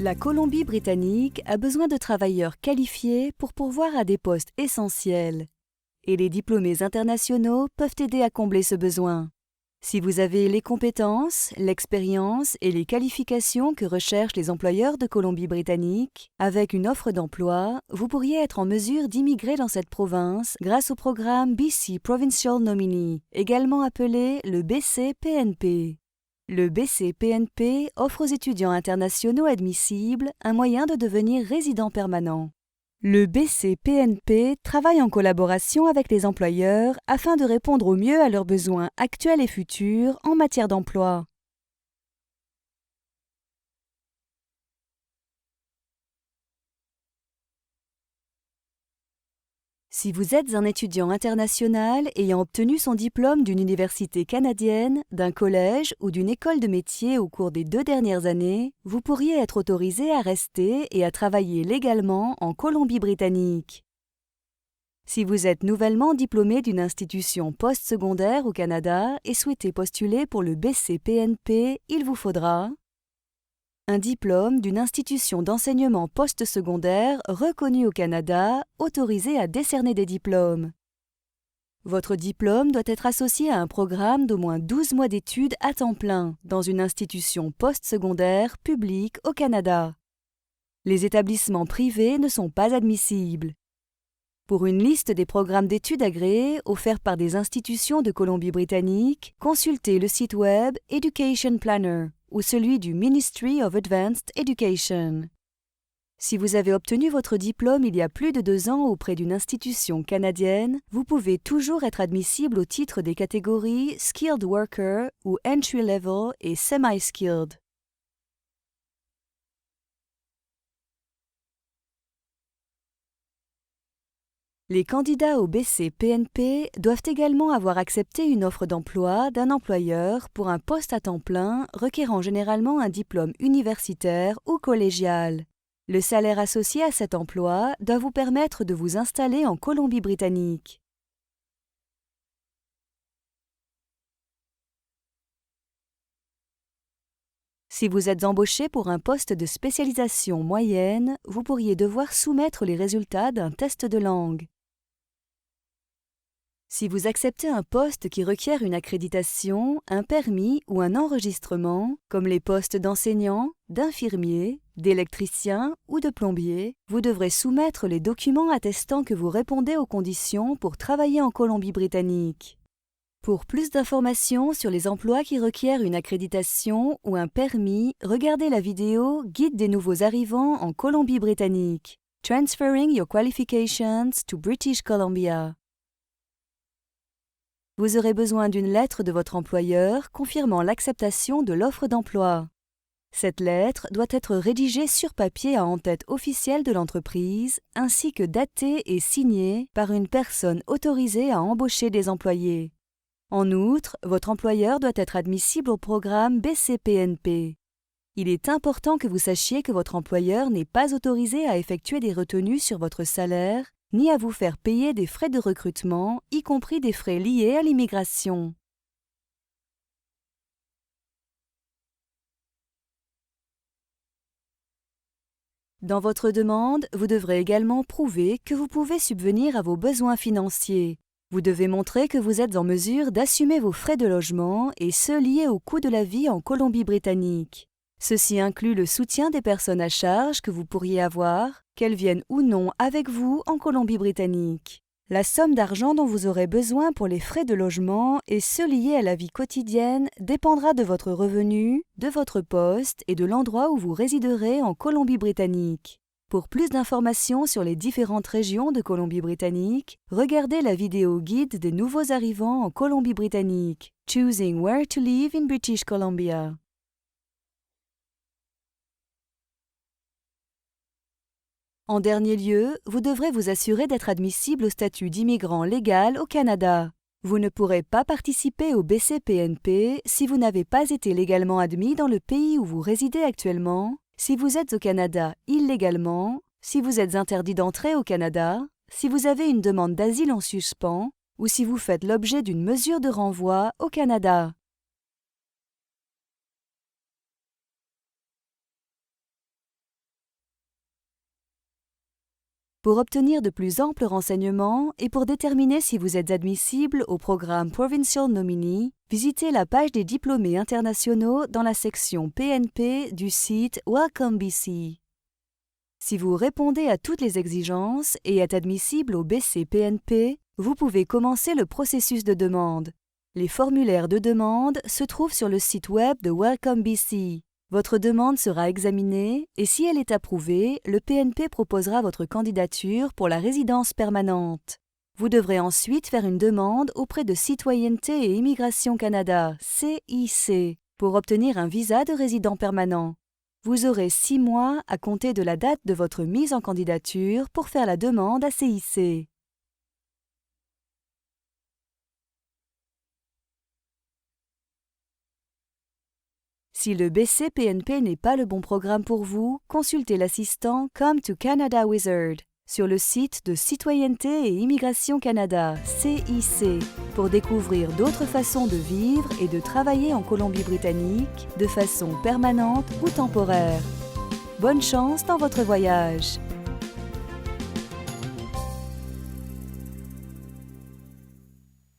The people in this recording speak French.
La Colombie-Britannique a besoin de travailleurs qualifiés pour pourvoir à des postes essentiels. Et les diplômés internationaux peuvent aider à combler ce besoin. Si vous avez les compétences, l'expérience et les qualifications que recherchent les employeurs de Colombie-Britannique, avec une offre d'emploi, vous pourriez être en mesure d'immigrer dans cette province grâce au programme BC Provincial Nominee, également appelé le BC-PNP. Le BC-PNP offre aux étudiants internationaux admissibles un moyen de devenir résident permanent. Le BC-PNP travaille en collaboration avec les employeurs afin de répondre au mieux à leurs besoins actuels et futurs en matière d'emploi. Si vous êtes un étudiant international ayant obtenu son diplôme d'une université canadienne, d'un collège ou d'une école de métier au cours des 2 dernières années, vous pourriez être autorisé à rester et à travailler légalement en Colombie-Britannique. Si vous êtes nouvellement diplômé d'une institution postsecondaire au Canada et souhaitez postuler pour le BC-PNP, il vous faudra un diplôme d'une institution d'enseignement postsecondaire reconnue au Canada, autorisée à décerner des diplômes. Votre diplôme doit être associé à un programme d'au moins 12 mois d'études à temps plein dans une institution postsecondaire publique au Canada. Les établissements privés ne sont pas admissibles. Pour une liste des programmes d'études agréés offerts par des institutions de Colombie-Britannique, consultez le site web Education Planner ou celui du Ministry of Advanced Education. Si vous avez obtenu votre diplôme il y a plus de 2 ans auprès d'une institution canadienne, vous pouvez toujours être admissible au titre des catégories Skilled Worker ou Entry Level et Semi-Skilled. Les candidats au BC-PNP doivent également avoir accepté une offre d'emploi d'un employeur pour un poste à temps plein requérant généralement un diplôme universitaire ou collégial. Le salaire associé à cet emploi doit vous permettre de vous installer en Colombie-Britannique. Si vous êtes embauché pour un poste de spécialisation moyenne, vous pourriez devoir soumettre les résultats d'un test de langue. Si vous acceptez un poste qui requiert une accréditation, un permis ou un enregistrement, comme les postes d'enseignant, d'infirmier, d'électricien ou de plombier, vous devrez soumettre les documents attestant que vous répondez aux conditions pour travailler en Colombie-Britannique. Pour plus d'informations sur les emplois qui requièrent une accréditation ou un permis, regardez la vidéo Guide des nouveaux arrivants en Colombie-Britannique. Transferring your qualifications to British Columbia. Vous aurez besoin d'une lettre de votre employeur confirmant l'acceptation de l'offre d'emploi. Cette lettre doit être rédigée sur papier à en-tête officielle de l'entreprise, ainsi que datée et signée par une personne autorisée à embaucher des employés. En outre, votre employeur doit être admissible au programme BC-PNP. Il est important que vous sachiez que votre employeur n'est pas autorisé à effectuer des retenues sur votre salaire, ni à vous faire payer des frais de recrutement, y compris des frais liés à l'immigration. Dans votre demande, vous devrez également prouver que vous pouvez subvenir à vos besoins financiers. Vous devez montrer que vous êtes en mesure d'assumer vos frais de logement et ceux liés au coût de la vie en Colombie-Britannique. Ceci inclut le soutien des personnes à charge que vous pourriez avoir, qu'elles viennent ou non avec vous en Colombie-Britannique. La somme d'argent dont vous aurez besoin pour les frais de logement et ceux liés à la vie quotidienne dépendra de votre revenu, de votre poste et de l'endroit où vous résiderez en Colombie-Britannique. Pour plus d'informations sur les différentes régions de Colombie-Britannique, regardez la vidéo guide des nouveaux arrivants en Colombie-Britannique, Choosing Where to Live in British Columbia. En dernier lieu, vous devrez vous assurer d'être admissible au statut d'immigrant légal au Canada. Vous ne pourrez pas participer au BC-PNP si vous n'avez pas été légalement admis dans le pays où vous résidez actuellement, si vous êtes au Canada illégalement, si vous êtes interdit d'entrer au Canada, si vous avez une demande d'asile en suspens ou si vous faites l'objet d'une mesure de renvoi au Canada. Pour obtenir de plus amples renseignements et pour déterminer si vous êtes admissible au programme Provincial Nominee, visitez la page des diplômés internationaux dans la section PNP du site Welcome BC. Si vous répondez à toutes les exigences et êtes admissible au BC-PNP, vous pouvez commencer le processus de demande. Les formulaires de demande se trouvent sur le site web de Welcome BC. Votre demande sera examinée et si elle est approuvée, le PNP proposera votre candidature pour la résidence permanente. Vous devrez ensuite faire une demande auprès de Citoyenneté et Immigration Canada, CIC, pour obtenir un visa de résident permanent. Vous aurez 6 mois à compter de la date de votre mise en candidature pour faire la demande à CIC. Si le BC-PNP n'est pas le bon programme pour vous, consultez l'assistant Come to Canada Wizard sur le site de Citoyenneté et Immigration Canada, CIC, pour découvrir d'autres façons de vivre et de travailler en Colombie-Britannique de façon permanente ou temporaire. Bonne chance dans votre voyage!